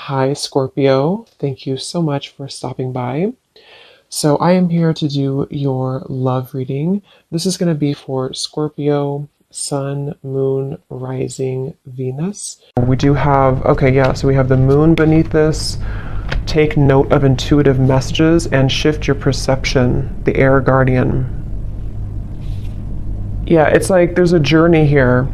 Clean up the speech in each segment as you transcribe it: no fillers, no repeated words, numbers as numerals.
Hi, Scorpio. Thank you so much for stopping by. So, I am here to do your love reading. This is going to be for Scorpio, Sun, Moon, Rising, Venus. We do have, okay, yeah, so we have the moon beneath this. Take note of intuitive messages and shift your perception, the air guardian. Yeah, it's like there's a journey here.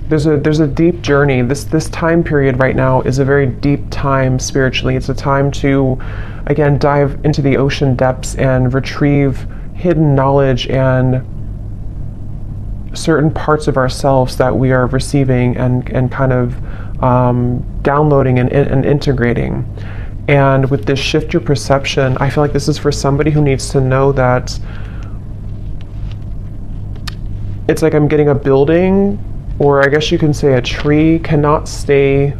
There's a deep journey. This time period right now is a very deep time spiritually. It's a time to again dive into the ocean depths and retrieve hidden knowledge and certain parts of ourselves that we are receiving and kind of downloading and integrating. And with this shift your perception, I feel like this is for somebody who needs to know that it's like I'm getting a building, or I guess you can say a tree cannot stay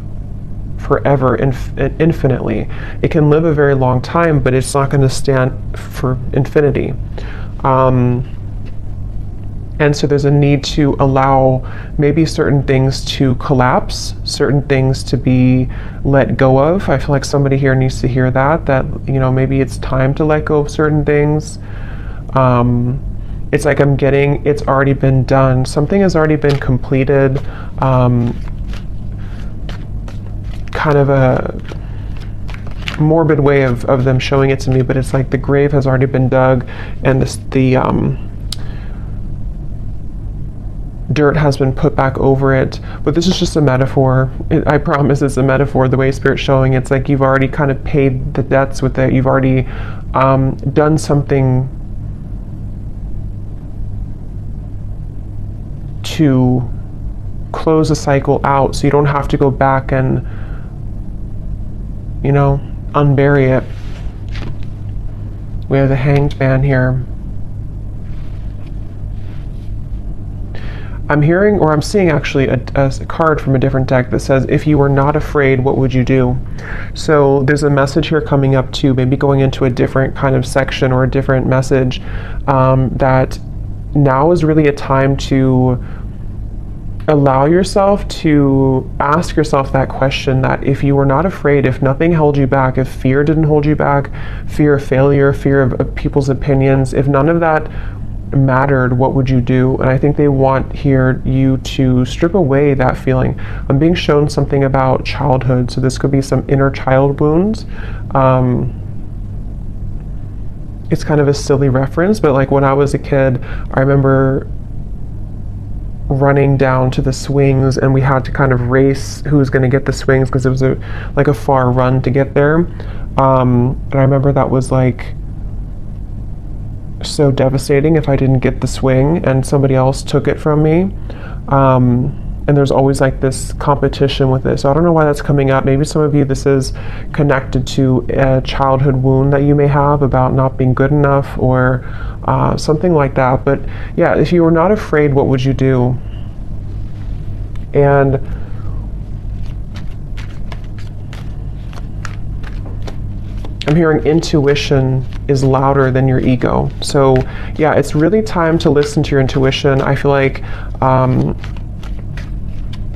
forever, infinitely. It can live a very long time, but it's not going to stand for infinity. And so there's a need to allow maybe certain things to collapse, certain things to be let go of. I feel like somebody here needs to hear that, you know, maybe it's time to let go of certain things. It's like I'm getting, it's already been done. Something has already been completed. Kind of a morbid way of them showing it to me, but it's like the grave has already been dug and the dirt has been put back over it. But this is just a metaphor. I promise it's a metaphor. The way Spirit's showing, it's like you've already kind of paid the debts with it. You've already done something to close a cycle out, so you don't have to go back and, you know, unbury it. We have the Hanged Man here. I'm hearing, or I'm seeing actually a card from a different deck that says, if you were not afraid, what would you do? So there's a message here coming up too, maybe going into a different kind of section or a different message, that now is really a time to allow yourself to ask yourself that question, that if you were not afraid, if nothing held you back, if fear didn't hold you back, fear of failure, fear of people's opinions, if none of that mattered, what would you do? And I think they want here you to strip away that feeling. I'm being shown something about childhood, so this could be some inner child wounds. It's kind of a silly reference, but like when I was a kid, I remember running down to the swings and we had to kind of race who was going to get the swings because it was like a far run to get there. And I remember that was like so devastating if I didn't get the swing and somebody else took it from me. And there's always like this competition with this. So I don't know why that's coming up. Maybe some of you, this is connected to a childhood wound that you may have about not being good enough or something like that. But yeah, if you were not afraid, what would you do? And I'm hearing intuition is louder than your ego. So yeah, it's really time to listen to your intuition. I feel like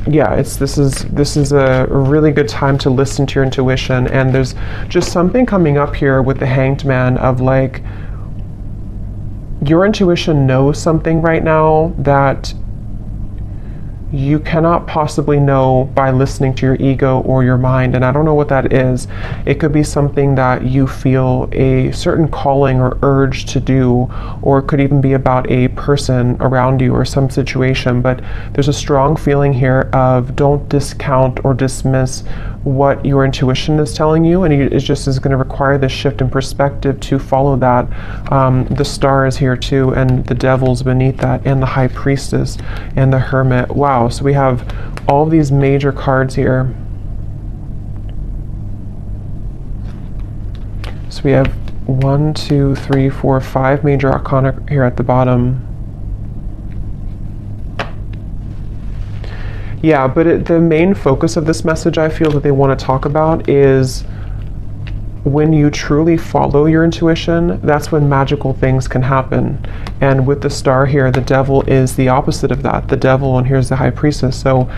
yeah, this is a really good time to listen to your intuition. And there's just something coming up here with the Hanged Man of like, your intuition knows something right now that you cannot possibly know by listening to your ego or your mind. And I don't know what that is. It could be something that you feel a certain calling or urge to do, or it could even be about a person around you or some situation. But there's a strong feeling here of don't discount or dismiss what your intuition is telling you, and it just is going to require this shift in perspective to follow that. The Star is here too, and the Devil's beneath that, and the High Priestess and the Hermit. Wow, so we have all these major cards here. So we have 1, 2, 3, 4, 5 major arcana here at the bottom. Yeah, but the main focus of this message I feel that they want to talk about is when you truly follow your intuition, that's when magical things can happen. And with the Star here, the Devil is the opposite of that. The Devil, and here's the High Priestess. So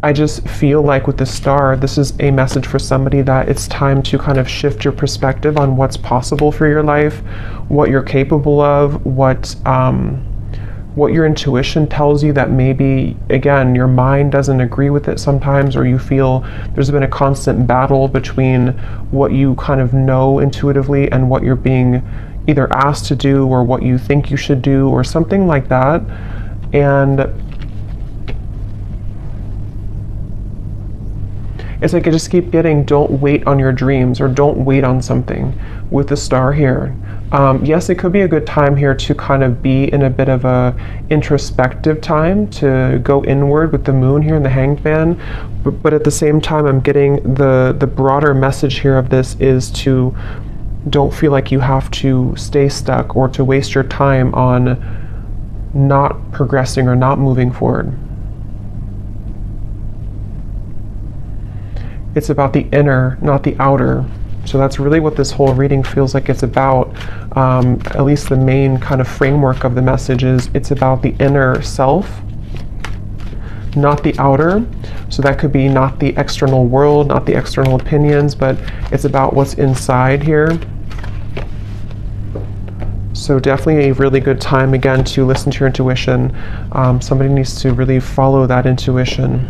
I just feel like with the star, this is a message for somebody that it's time to kind of shift your perspective on what's possible for your life, what you're capable of, what your intuition tells you that maybe, again, your mind doesn't agree with it sometimes, or you feel there's been a constant battle between what you kind of know intuitively and what you're being either asked to do or what you think you should do or something like that. And it's like I just keep getting, don't wait on your dreams, or don't wait on something with the star here. Yes, it could be a good time here to kind of be in a bit of a introspective time, to go inward with the moon here in the Hanged Man. But at the same time, I'm getting the broader message here of this is to don't feel like you have to stay stuck or to waste your time on not progressing or not moving forward. It's about the inner, not the outer. So that's really what this whole reading feels like it's about. At least the main kind of framework of the message is it's about the inner self, not the outer. So that could be not the external world, not the external opinions, but it's about what's inside here. So definitely a really good time, again, to listen to your intuition. Somebody needs to really follow that intuition.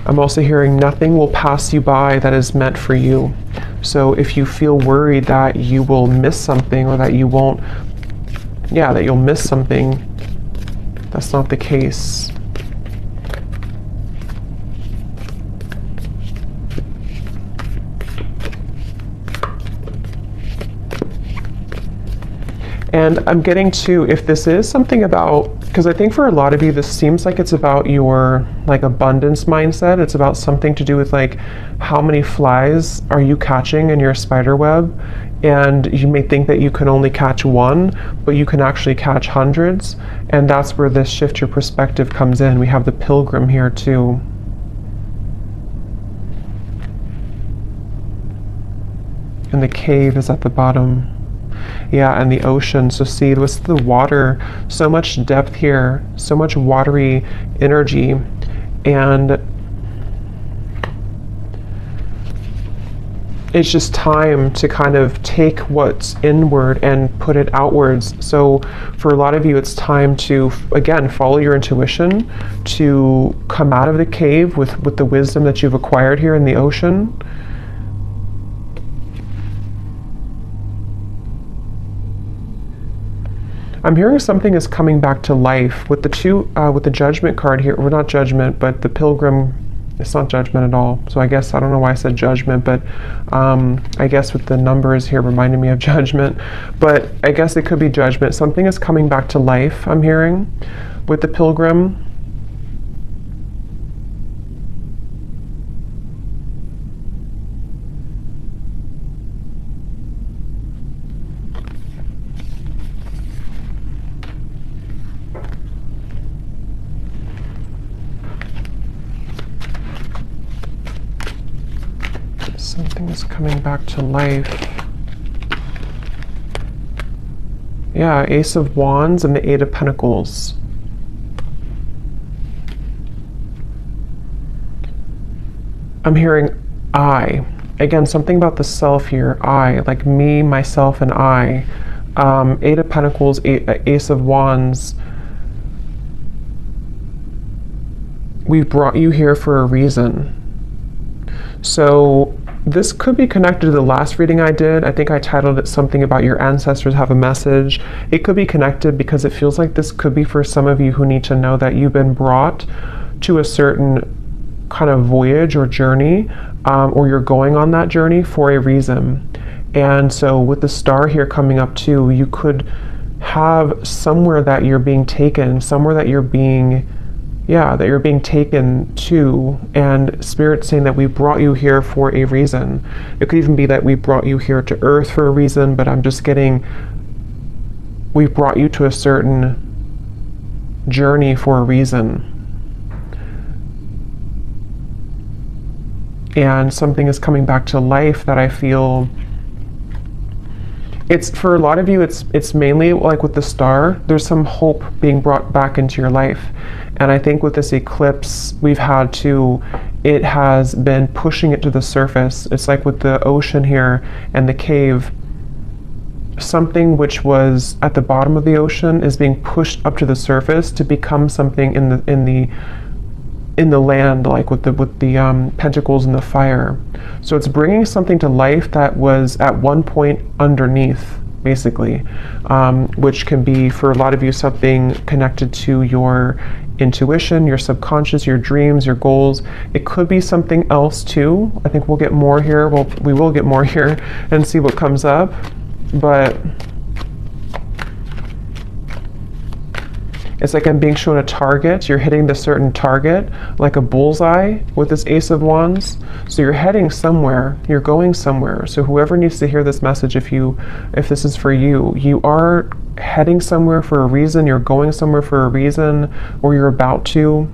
I'm also hearing nothing will pass you by that is meant for you. So if you feel worried that you will miss something, or that you won't, that you'll miss something, that's not the case. And I'm getting to, if this is something about, because I think for a lot of you, this seems like it's about your like abundance mindset. It's about something to do with like how many flies are you catching in your spider web? And you may think that you can only catch one, but you can actually catch hundreds. And that's where this shift your perspective comes in. We have the Pilgrim here too. And the cave is at the bottom. Yeah, and the ocean. So see, what's the water? So much depth here, so much watery energy. And it's just time to kind of take what's inward and put it outwards. So for a lot of you, it's time to, again, follow your intuition, to come out of the cave with the wisdom that you've acquired here in the ocean. I'm hearing something is coming back to life with the with the Judgment card here. Well, not Judgment, but the Pilgrim. It's not Judgment at all. So I guess, I don't know why I said Judgment, but I guess with the numbers here reminding me of Judgment. But I guess it could be Judgment. Something is coming back to life, I'm hearing, with the Pilgrim. Something is coming back to life. Yeah, Ace of Wands and the Eight of Pentacles. I'm hearing I. Again, something about the self here. I, like me, myself, and I. Eight of Pentacles, Ace of Wands. We've brought you here for a reason. So this could be connected to the last reading I did. I think I titled it something about your ancestors have a message. It could be connected because it feels like this could be for some of you who need to know that you've been brought to a certain kind of voyage or journey, or you're going on that journey for a reason. And so with the star here coming up too, you could have somewhere that you're being taken, somewhere that you're being that you're being taken to, and Spirit saying that we brought you here for a reason. It could even be that we brought you here to Earth for a reason, but I'm just getting, we brought you to a certain journey for a reason. And something is coming back to life that I feel it's for a lot of you, it's mainly like with the star, there's some hope being brought back into your life. And I think with this eclipse we've had to, it has been pushing it to the surface. It's like with the ocean here and the cave, something which was at the bottom of the ocean is being pushed up to the surface to become something in the land, like with the pentacles and the fire. So it's bringing something to life that was at one point underneath, basically, which can be for a lot of you something connected to your intuition, your subconscious, your dreams, your goals. It could be something else too. I think we'll get more here. Well, we will get more here and see what comes up. But it's like I'm being shown a target. You're hitting the certain target, like a bullseye with this Ace of Wands. So you're heading somewhere. You're going somewhere. So whoever needs to hear this message, if this is for you, you are heading somewhere for a reason. You're going somewhere for a reason, or you're about to.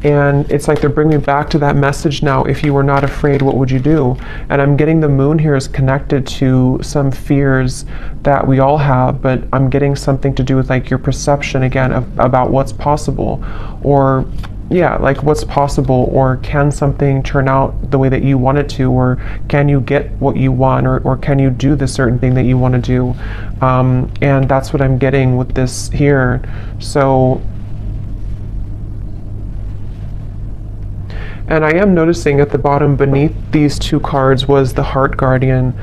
And it's like they're bringing me back to that message now. If you were not afraid, what would you do? And I'm getting the moon here is connected to some fears that we all have, but I'm getting something to do with like your perception again about what's possible, or yeah, like what's possible, or can something turn out the way that you want it to, or can you get what you want, or can you do the certain thing that you want to do? And that's what I'm getting with this here. So, and I am noticing at the bottom beneath these two cards was the Heart Guardian,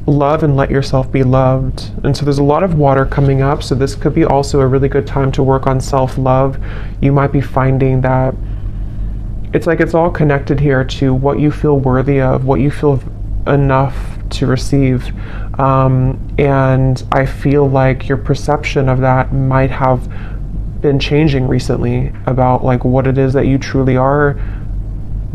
love and let yourself be loved. And so there's a lot of water coming up, so this could be also a really good time to work on self-love. You might be finding that it's like it's all connected here to what you feel worthy of, what you feel enough to receive. And I feel like your perception of that might have been changing recently about like what it is that you truly are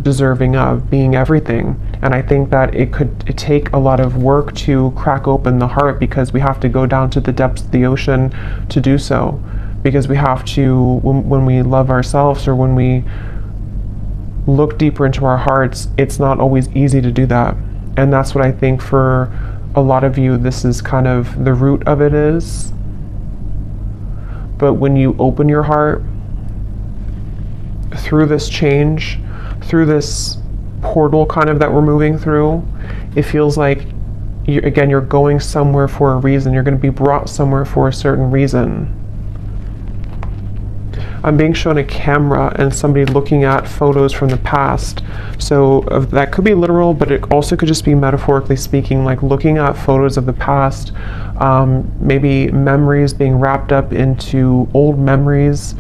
deserving of, being everything. And I think that it take a lot of work to crack open the heart, because we have to go down to the depths of the ocean to do so, because we have to, when we love ourselves, or when we look deeper into our hearts, it's not always easy to do that. And that's what I think for a lot of you, this is kind of the root of it is. But when you open your heart through this change, through this portal kind of that we're moving through, it feels like, you're going somewhere for a reason. You're going to be brought somewhere for a certain reason. I'm being shown a camera and somebody looking at photos from the past. So that could be literal, but it also could just be metaphorically speaking, like looking at photos of the past, maybe memories being wrapped up into old memories.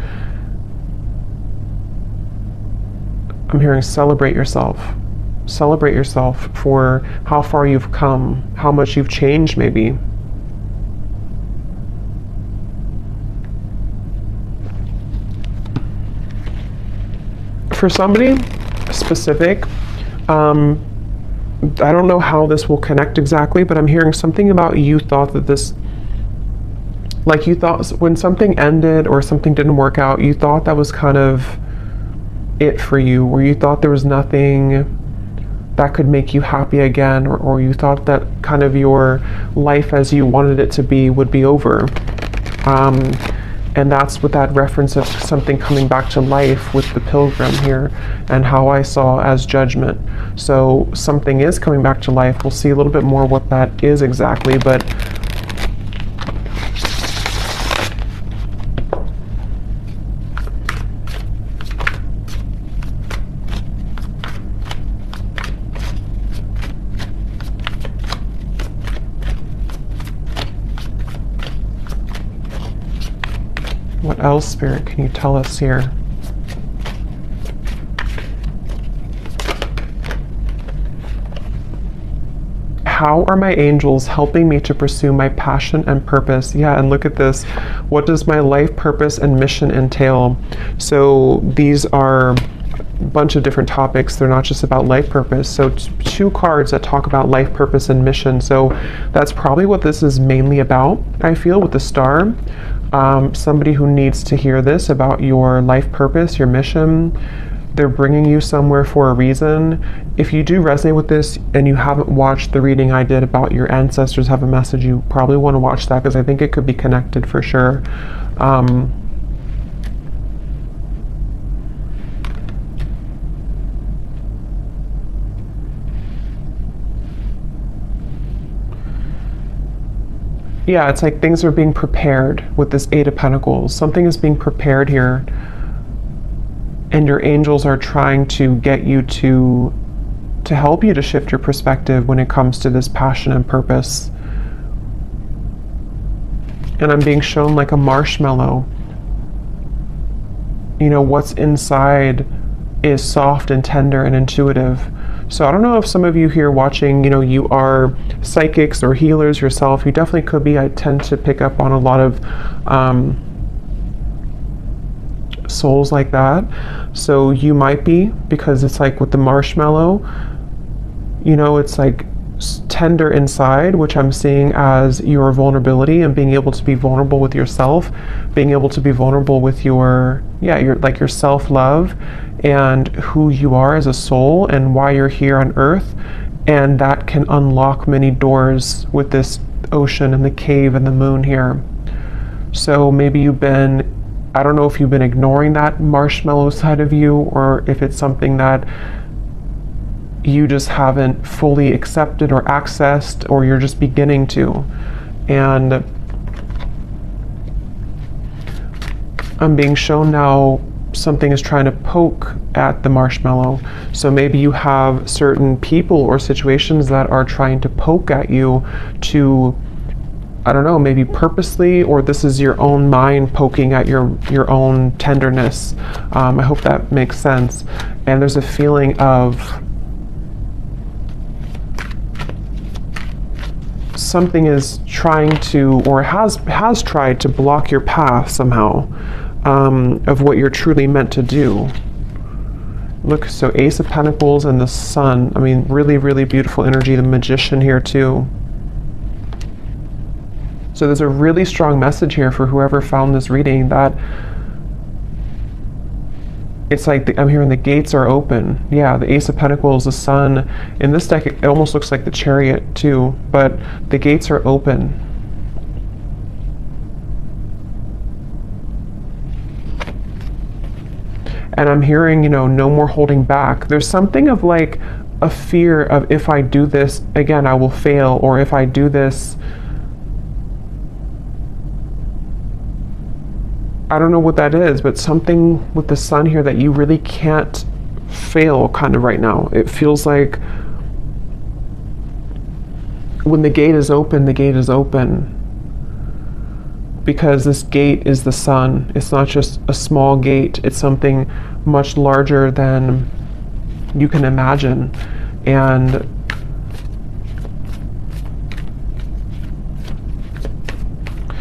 I'm hearing celebrate yourself. Celebrate yourself for how far you've come, how much you've changed maybe. For somebody specific, I don't know how this will connect exactly, but I'm hearing something about you thought that this, like you thought when something ended or something didn't work out, you thought that was kind of it for you, or you thought there was nothing that could make you happy again, or you thought that kind of your life as you wanted it to be would be over. And that's with that reference of something coming back to life with the Pilgrim here, and how I saw as judgment. So something is coming back to life. We'll see a little bit more what that is exactly, but what else, Spirit, can you tell us here? How are my angels helping me to pursue my passion and purpose? Yeah, and look at this. What does my life purpose and mission entail? So these are a bunch of different topics. They're not just about life purpose. So two cards that talk about life purpose and mission. So that's probably what this is mainly about, I feel, with the star. Somebody who needs to hear this about your life purpose, your mission, They're bringing you somewhere for a reason. If you do resonate with this and you haven't watched the reading I did about your ancestors have a message, you probably want to watch that, because I think it could be connected for sure. Yeah, it's like things are being prepared with this Eight of Pentacles. Something is being prepared here, and your angels are trying to get you to help you to shift your perspective when it comes to this passion and purpose. And I'm being shown like a marshmallow. You know, what's inside is soft and tender and intuitive. So I don't know if some of you here watching, you know, you are psychics or healers yourself. You definitely could be. I tend to pick up on a lot of souls like that. So you might be, because it's like with the marshmallow, you know, it's like tender inside, which I'm seeing as your vulnerability and being able to be vulnerable with yourself, being able to be vulnerable with your self-love and who you are as a soul and why you're here on earth. And that can unlock many doors with this ocean and the cave and the moon here. So maybe you've been, I don't know if you've been ignoring that marshmallow side of you, or if it's something that you just haven't fully accepted or accessed, or you're just beginning to. And I'm being shown now something is trying to poke at the marshmallow. So maybe you have certain people or situations that are trying to poke at you to, I don't know, maybe purposely, or this is your own mind poking at your own tenderness. I hope that makes sense. And there's a feeling of something is trying to, or has tried to block your path somehow, of what you're truly meant to do. Look, so Ace of Pentacles and the Sun. I mean, really, really beautiful energy. The Magician here too. So there's a really strong message here for whoever found this reading, that it's like I'm hearing the gates are open. Yeah, the Ace of Pentacles, the Sun. In this deck, it almost looks like the Chariot too, but the gates are open. And I'm hearing, you know, no more holding back. There's something of like a fear of, if I do this again, I will fail, or if I do this, I don't know what that is, but something with the Sun here that you really can't fail kind of right now. It feels like when the gate is open, the gate is open. Because this gate is the Sun. It's not just a small gate. It's something much larger than you can imagine. And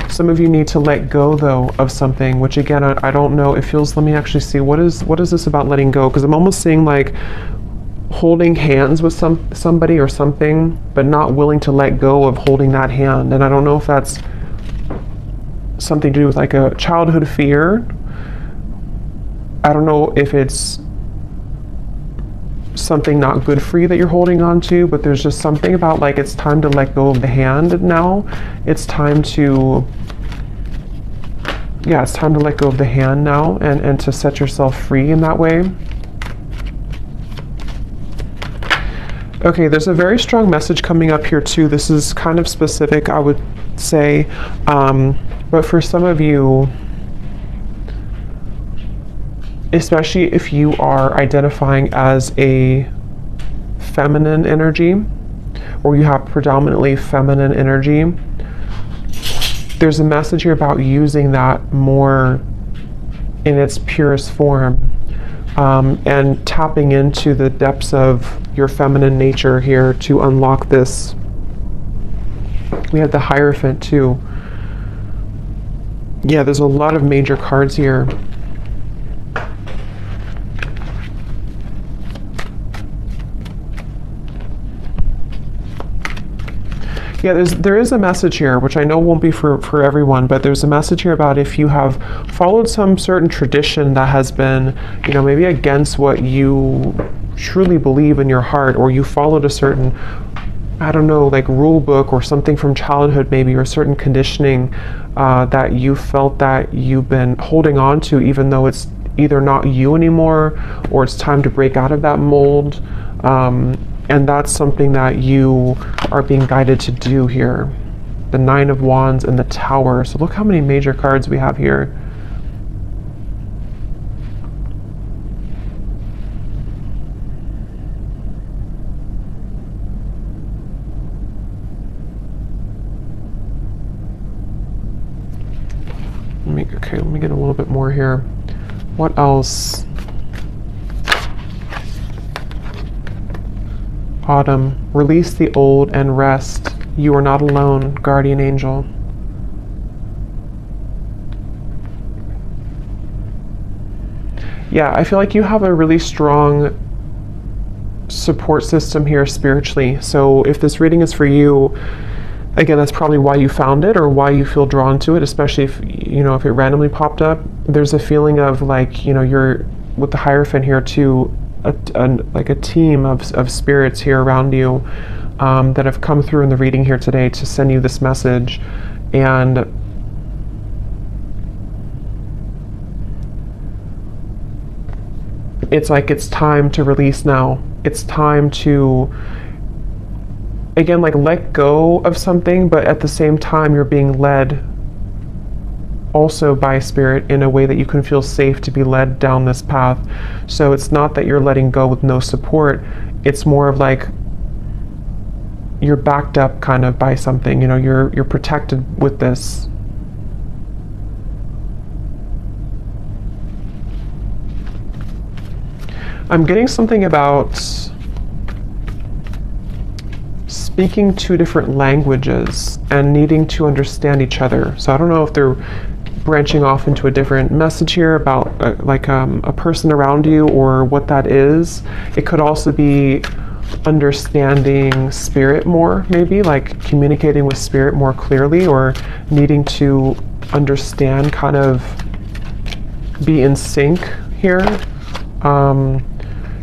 some of you need to let go, though, of something, which again, I don't know. It feels, let me actually see, what is this about letting go? Because I'm almost seeing like holding hands with somebody or something, but not willing to let go of holding that hand. And I don't know if that's something to do with like a childhood fear. I don't know if it's something not good for you that you're holding on to, but there's just something about like it's time to let go of the hand now. It's time to, yeah, it's time to let go of the hand now, and to set yourself free in that way. Okay, there's a very strong message coming up here too. This is kind of specific, I would say, but for some of you, especially if you are identifying as a feminine energy, or you have predominantly feminine energy, there's a message here about using that more in its purest form, and tapping into the depths of your feminine nature here to unlock this. We have the Hierophant too. Yeah, there's a lot of major cards here. Yeah, there is a message here, which I know won't be for everyone, but there's a message here about if you have followed some certain tradition that has been, you know, maybe against what you truly believe in your heart, or you followed a certain, I don't know, like rule book or something from childhood maybe, or certain conditioning that you felt that you've been holding on to, even though it's either not you anymore or it's time to break out of that mold. And that's something that you are being guided to do here. The Nine of Wands and the Tower. So look how many major cards we have here. Let me get a little bit more here. What else? Autumn. Release the old and rest. You are not alone, guardian angel. Yeah, I feel like you have a really strong support system here spiritually. So if this reading is for you, again, that's probably why you found it or why you feel drawn to it, especially if, you know, if it randomly popped up. There's a feeling of like, you know, you're with the Hierophant here too, like a team of spirits here around you that have come through in the reading here today to send you this message. And it's like it's time to release now. It's time to, again, like let go of something, but at the same time you're being led also by spirit in a way that you can feel safe to be led down this path. So it's not that you're letting go with no support. It's more of like you're backed up kind of by something, you know, you're protected with this. I'm getting something about speaking two different languages and needing to understand each other. So I don't know if they're branching off into a different message here about a person around you or what that is. It could also be understanding spirit more, maybe like communicating with spirit more clearly, or needing to understand, kind of be in sync here.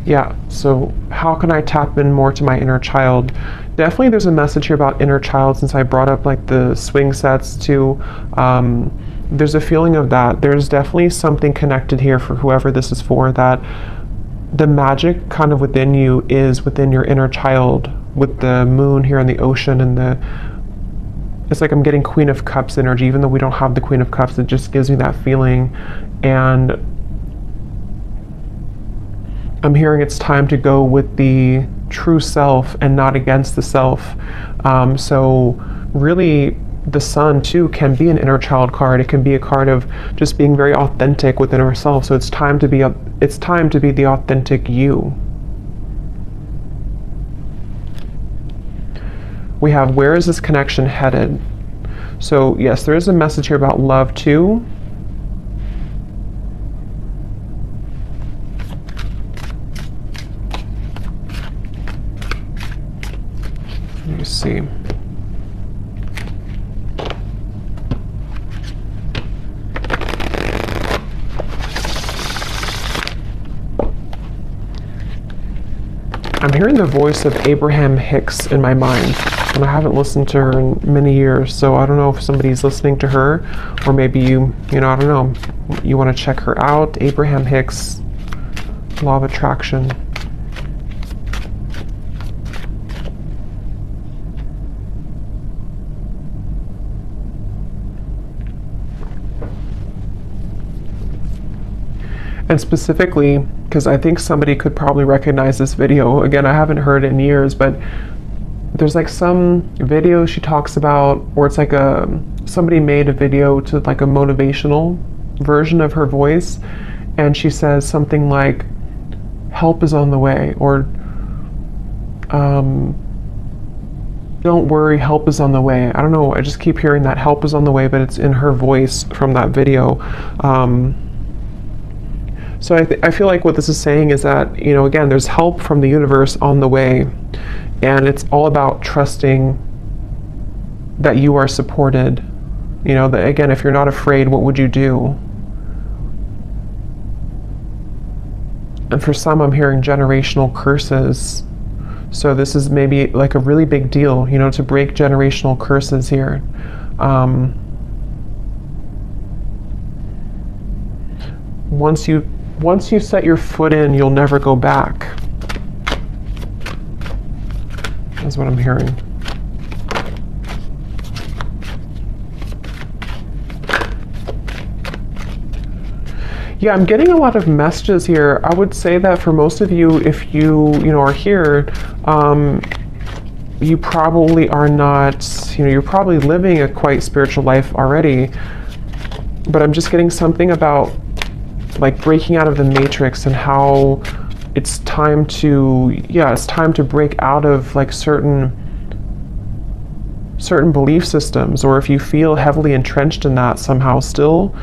Yeah, so how can I tap in more to my inner child? Definitely there's a message here about inner child, since I brought up like the swing sets too. There's a feeling of that. There's definitely something connected here for whoever this is for, that the magic kind of within you is within your inner child, with the moon here in the ocean, and it's like I'm getting Queen of Cups energy, even though we don't have the Queen of Cups. It just gives me that feeling. And I'm hearing it's time to go with the true self and not against the self. So really, the Sun too can be an inner child card. It can be a card of just being very authentic within ourselves. So it's time to be the authentic you. We have, where is this connection headed? So yes, there is a message here about love too. Let me see. I'm hearing the voice of Abraham Hicks in my mind, and I haven't listened to her in many years, so I don't know if somebody's listening to her, or maybe you know, I don't know, you want to check her out. Abraham Hicks, Law of Attraction. And specifically, because I think somebody could probably recognize this video. Again, I haven't heard it in years, but there's like some video she talks about, or it's like somebody made a video to like a motivational version of her voice, and she says something like, help is on the way, or don't worry, help is on the way. I don't know, I just keep hearing that help is on the way, but it's in her voice from that video. So I feel like what this is saying is that, you know, again, there's help from the universe on the way, and it's all about trusting that you are supported. You know, that again, if you're not afraid, what would you do? And for some, I'm hearing generational curses. So this is maybe like a really big deal, you know, to break generational curses here. Once you set your foot in, you'll never go back. That's what I'm hearing. Yeah, I'm getting a lot of messages here. I would say that for most of you, if you know, are here, you probably are not, you know, you're probably living a quite spiritual life already. But I'm just getting something about like breaking out of the matrix and how it's time to, yeah, it's time to break out of like certain belief systems, or if you feel heavily entrenched in that somehow still,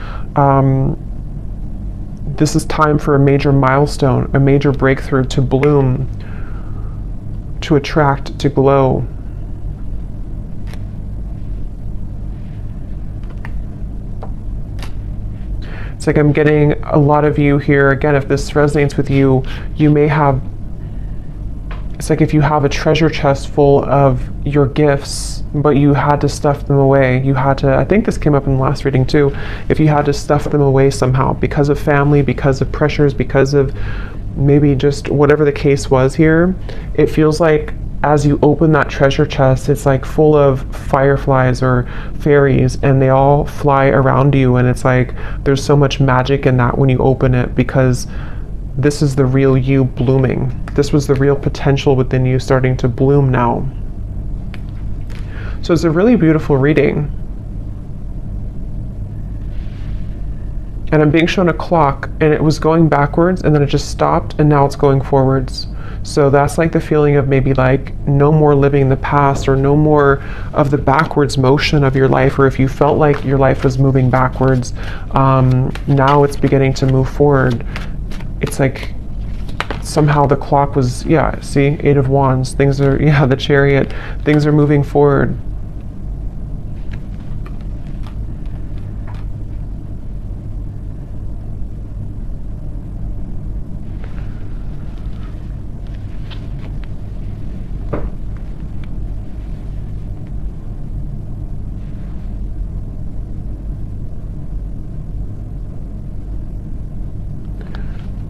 this is time for a major milestone, a major breakthrough to bloom, to attract, to glow. It's like I'm getting a lot of you here. Again, if this resonates with you, you may have, it's like if you have a treasure chest full of your gifts, but you had to stuff them away. You had to, I think this came up in the last reading too, if you had to stuff them away somehow because of family, because of pressures, because of maybe just whatever the case was here, it feels like as you open that treasure chest, it's like full of fireflies or fairies, and they all fly around you, and it's like there's so much magic in that when you open it, because this is the real you blooming. This was the real potential within you starting to bloom now. So it's a really beautiful reading. And I'm being shown a clock, and it was going backwards, and then it just stopped, and now it's going forwards. So that's like the feeling of maybe like no more living in the past, or no more of the backwards motion of your life, or if you felt like your life was moving backwards, now it's beginning to move forward. It's like somehow the clock was, yeah, see, 8 of Wands, things are, yeah, the Chariot, things are moving forward.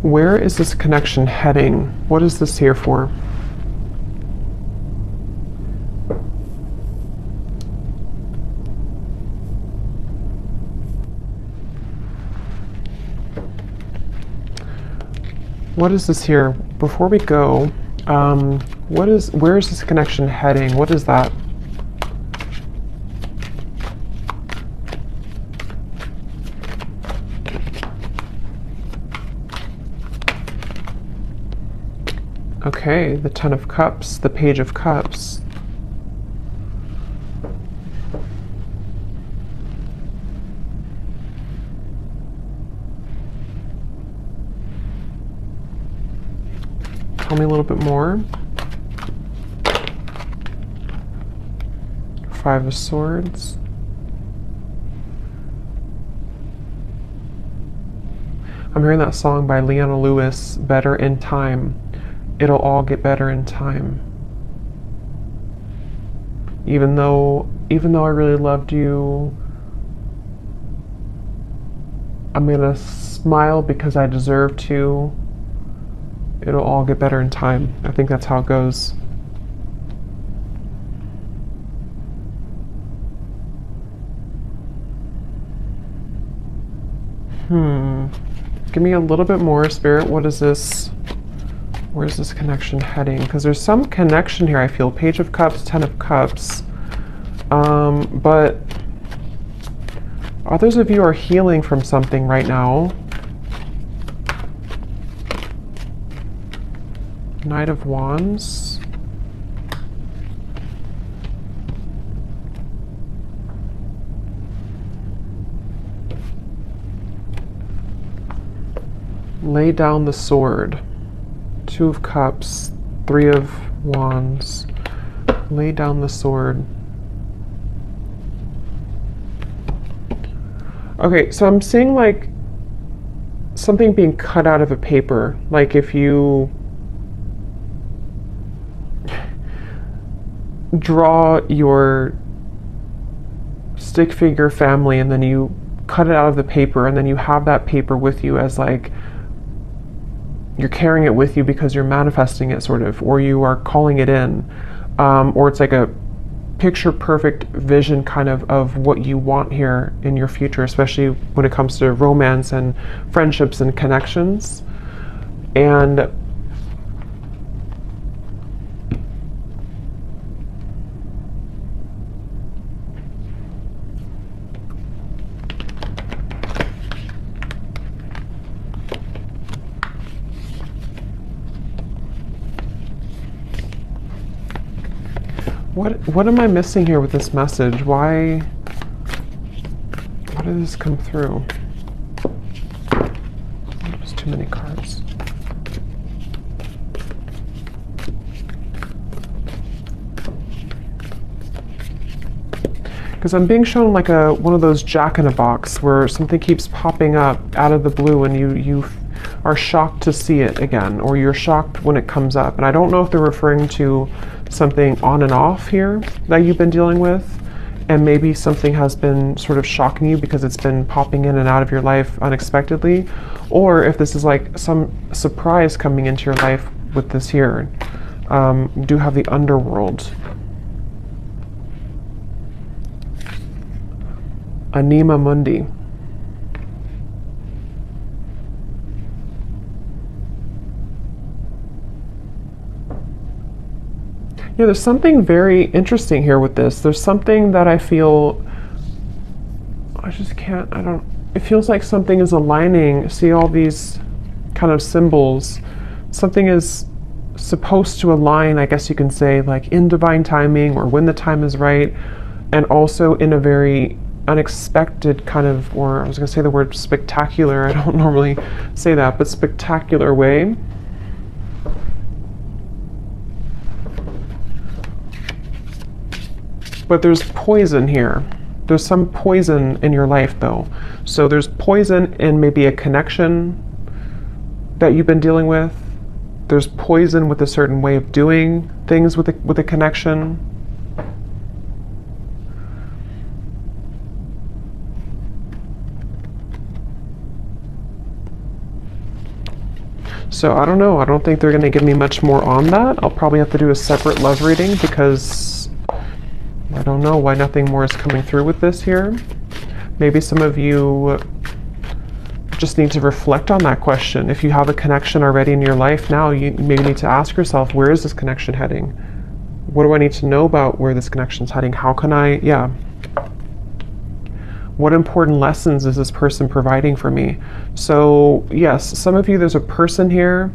Where is this connection heading? What is this here for? What is this here? Before we go, where is this connection heading? What is that? Okay, the 10 of Cups, the Page of Cups. Tell me a little bit more. 5 of Swords. I'm hearing that song by Leona Lewis, Better in Time. It'll all get better in time. Even though I really loved you, I'm gonna smile because I deserve to. It'll all get better in time. I think that's how it goes. Give me a little bit more, Spirit. What is this? Where's this connection heading? Because there's some connection here, I feel. Page of Cups, 10 of Cups. But others of you are healing from something right now. Knight of Wands. Lay down the sword. 2 of Cups, 3 of Wands. Lay down the sword. Okay, so I'm seeing like something being cut out of a paper. Like if you draw your stick figure family and then you cut it out of the paper and then you have that paper with you as like you're carrying it with you because you're manifesting it sort of, or you are calling it in, or it's like a picture perfect vision kind of what you want here in your future, especially when it comes to romance and friendships and connections. And what am I missing here with this message? Why did this come through? There's too many cards. Because I'm being shown like one of those jack-in-a-box where something keeps popping up out of the blue and you are shocked to see it again, or you're shocked when it comes up. And I don't know if they're referring to something on and off here that you've been dealing with, and maybe something has been sort of shocking you because it's been popping in and out of your life unexpectedly, or if this is like some surprise coming into your life with this here. You do have the underworld. Anima Mundi. Yeah, there's something very interesting here with this. There's something that I feel, it feels like something is aligning. See all these kind of symbols. Something is supposed to align, I guess you can say, like in divine timing or when the time is right, and also in a very unexpected kind of, or I was going to say the word spectacular, I don't normally say that, but spectacular way. But there's poison here. There's some poison in your life though. So there's poison in maybe a connection that you've been dealing with. There's poison with a certain way of doing things with a connection. So I don't know. I don't think they're going to give me much more on that. I'll probably have to do a separate love reading because I don't know why nothing more is coming through with this here. Maybe some of you just need to reflect on that question. If you have a connection already in your life now, you maybe need to ask yourself, where is this connection heading? What do I need to know about where this connection is heading? How can I, what important lessons is this person providing for me? So yes, some of you, there's a person here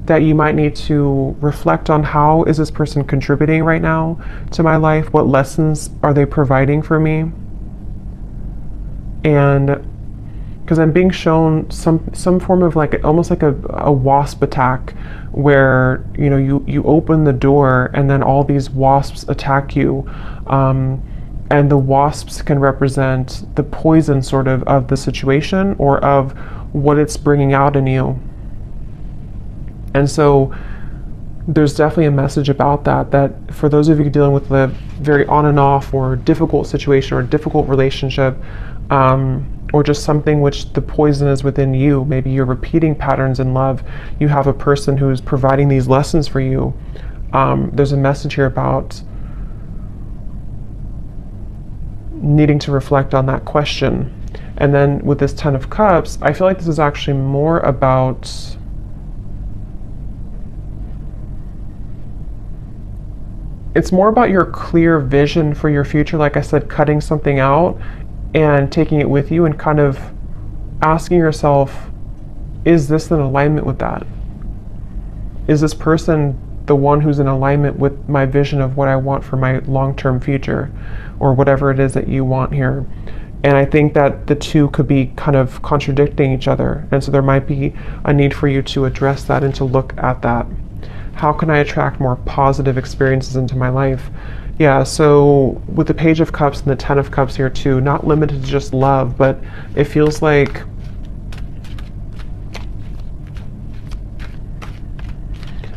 that you might need to reflect on. How is this person contributing right now to my life? What lessons are they providing for me? And because I'm being shown some form of like almost like a wasp attack, where you open the door and then all these wasps attack you, and the wasps can represent the poison sort of the situation or of what it's bringing out in you. And so there's definitely a message about that for those of you dealing with the very on and off or difficult situation or difficult relationship, or just something which the poison is within you. Maybe you're repeating patterns in love. You have a person who's providing these lessons for you. There's a message here about needing to reflect on that question. And then with this Ten of Cups, I feel like this is actually more about your clear vision for your future. Like I said, cutting something out and taking it with you and kind of asking yourself, is this in alignment with that? Is this person the one who's in alignment with my vision of what I want for my long-term future, or whatever it is that you want here? And I think that the two could be kind of contradicting each other. And so there might be a need for you to address that and to look at that. How can I attract more positive experiences into my life? Yeah, so with the Page of Cups and the Ten of Cups here too, not limited to just love, but it feels like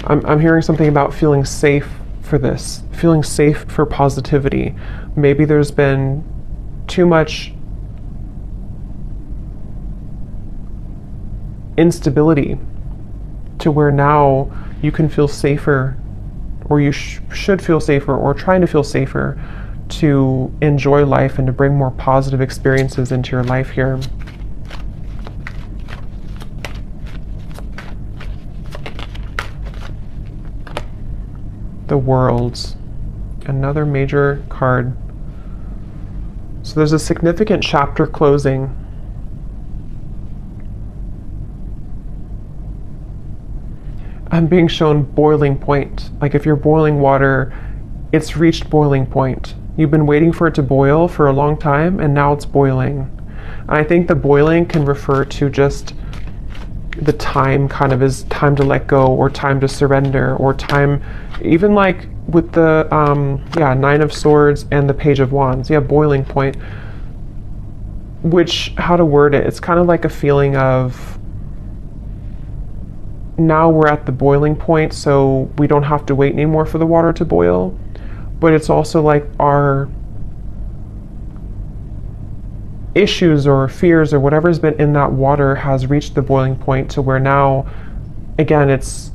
I'm hearing something about feeling safe for this, feeling safe for positivity. Maybe there's been too much instability to where now you can feel safer, or you should feel safer, or trying to feel safer to enjoy life and to bring more positive experiences into your life here. The World, another major card. So there's a significant chapter closing. I'm being shown boiling point. Like if you're boiling water, it's reached boiling point. You've been waiting for it to boil for a long time, and now it's boiling. And I think the boiling can refer to just the time, kind of is time to let go, or time to surrender, or time, even like with the Nine of Swords and the Page of Wands. Yeah, boiling point. Which, how to word it, it's kind of like a feeling of now we're at the boiling point, so we don't have to wait anymore for the water to boil. But it's also like our issues or fears or whatever's been in that water has reached the boiling point, to where now, again, it's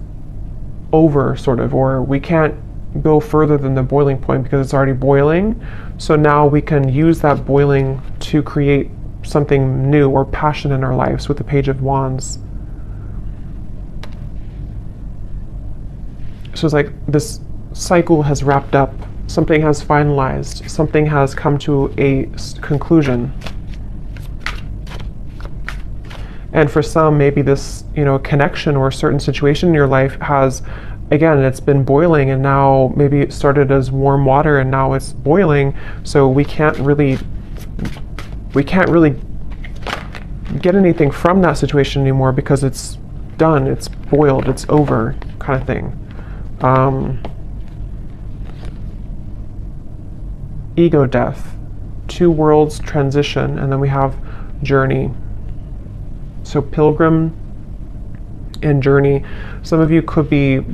over, sort of, or we can't go further than the boiling point because it's already boiling. So now we can use that boiling to create something new or passion in our lives with the Page of Wands. So it's like this cycle has wrapped up, something has finalized, something has come to a conclusion. And for some, maybe this, connection or a certain situation in your life has, again, it's been boiling, and now maybe it started as warm water and now it's boiling. So we can't really get anything from that situation anymore because it's done, it's boiled, it's over, kind of thing. Ego death, two worlds transition, and then we have journey. So pilgrim and journey. Some of you could be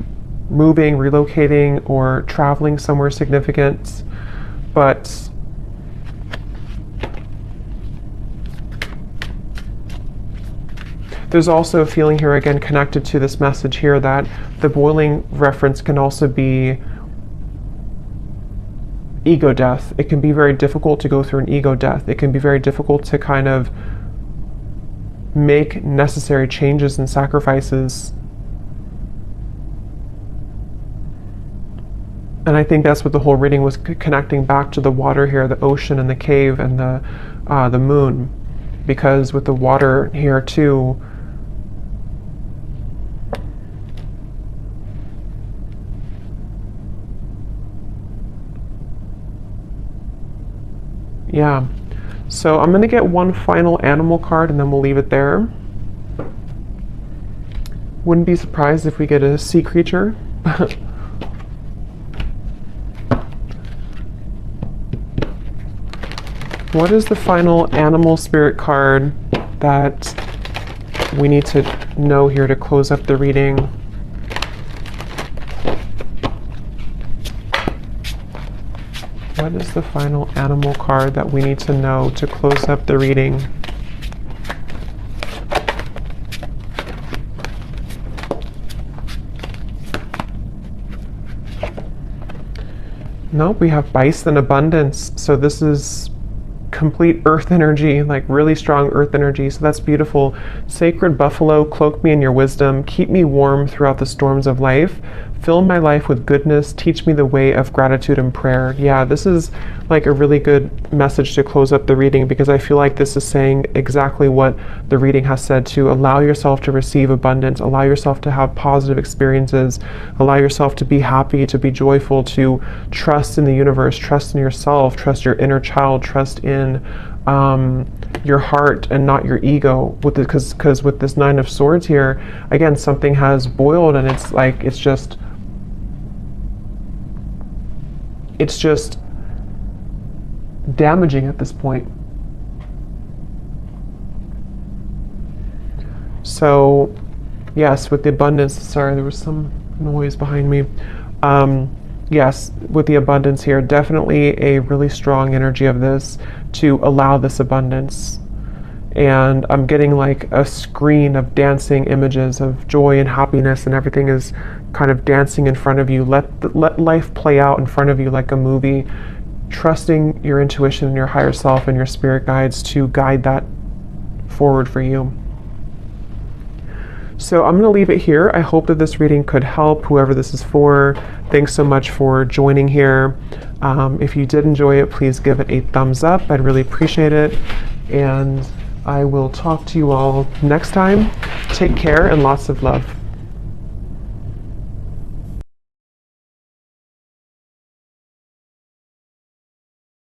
moving, relocating, or traveling somewhere significant, but there's also a feeling here, again, connected to this message here, that the boiling reference can also be ego death. It can be very difficult to go through an ego death. It can be very difficult to kind of make necessary changes and sacrifices. And I think that's what the whole reading was, connecting back to the water here, the ocean and the cave and the moon. Because with the water here too, yeah. So I'm going to get one final animal card and then we'll leave it there. Wouldn't be surprised if we get a sea creature. What is the final animal spirit card that we need to know here to close up the reading? What is the final animal card that we need to know to close up the reading? Nope, we have bison abundance. So this is complete earth energy, like really strong earth energy. So that's beautiful. Sacred buffalo, cloak me in your wisdom. Keep me warm throughout the storms of life. Fill my life with goodness. Teach me the way of gratitude and prayer. Yeah, this is like a really good message to close up the reading, because I feel like this is saying exactly what the reading has said, to allow yourself to receive abundance, allow yourself to have positive experiences, allow yourself to be happy, to be joyful, to trust in the universe, trust in yourself, trust your inner child, trust in your heart and not your ego. Because with this Nine of Swords here, again, something has boiled, and it's like, it's just, it's just damaging at this point. So, yes, with the abundance, sorry, there was some noise behind me. Yes, with the abundance here, definitely a really strong energy of this to allow this abundance. And I'm getting like a screen of dancing images of joy and happiness, and everything is kind of dancing in front of you. Let life play out in front of you like a movie, trusting your intuition and your higher self and your spirit guides to guide that forward for you. So I'm going to leave it here. I hope that this reading could help whoever this is for. Thanks so much for joining here. If you did enjoy it, please give it a thumbs up. I'd really appreciate it. And I will talk to you all next time. Take care and lots of love.